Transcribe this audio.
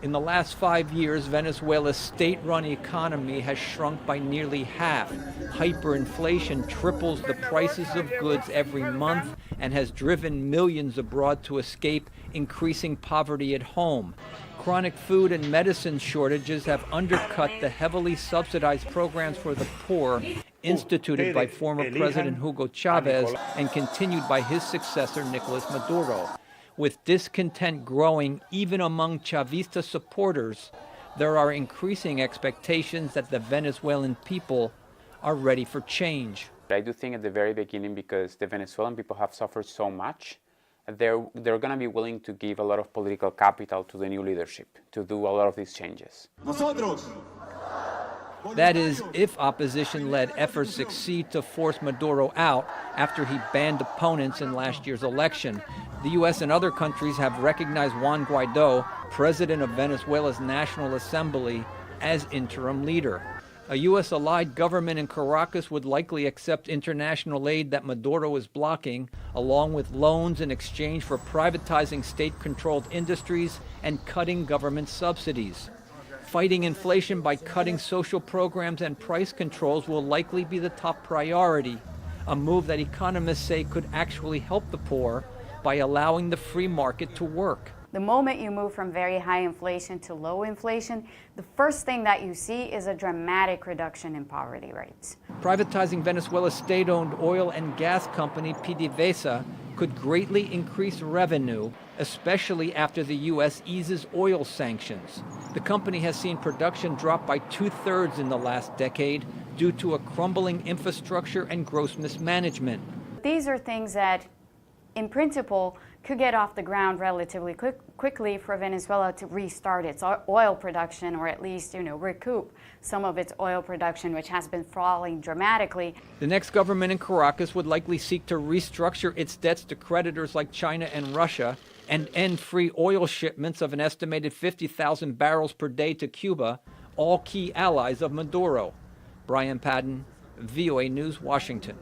In the last 5 years, Venezuela's state-run economy has shrunk by nearly half. Hyperinflation triples the prices of goods every month and has driven millions abroad to escape increasing poverty at home. Chronic food and medicine shortages have undercut the heavily subsidized programs for the poor instituted by former President Hugo Chavez and continued by his successor Nicolas Maduro. With discontent growing even among Chavista supporters, there are increasing expectations that the Venezuelan people are ready for change. I do think at the very beginning, because the Venezuelan people have suffered so much, they're going to be willing to give a lot of political capital to the new leadership to do a lot of these changes. That is, if opposition-led efforts succeed to force Maduro out after he banned opponents in last year's election. The U.S. and other countries have recognized Juan Guaido, president of Venezuela's National Assembly, as interim leader. A U.S. allied government in Caracas would likely accept international aid that Maduro is blocking, along with loans in exchange for privatizing state-controlled industries and cutting government subsidies. Fighting inflation by cutting social programs and price controls will likely be the top priority, a move that economists say could actually help the poor by allowing the free market to work. The moment you move from very high inflation to low inflation, the first thing that you see is a dramatic reduction in poverty rates. Privatizing Venezuela's state-owned oil and gas company, PDVSA, could greatly increase revenue, especially after the U.S. eases oil sanctions. The company has seen production drop by 2/3 in the last decade due to a crumbling infrastructure and gross mismanagement. These are things that, in principle, could get off the ground relatively quickly for Venezuela to restart its oil production, or at least, recoup some of its oil production, which has been falling dramatically. The next government in Caracas would likely seek to restructure its debts to creditors like China and Russia and end free oil shipments of an estimated 50,000 barrels per day to Cuba, all key allies of Maduro. Brian Padden, VOA News, Washington.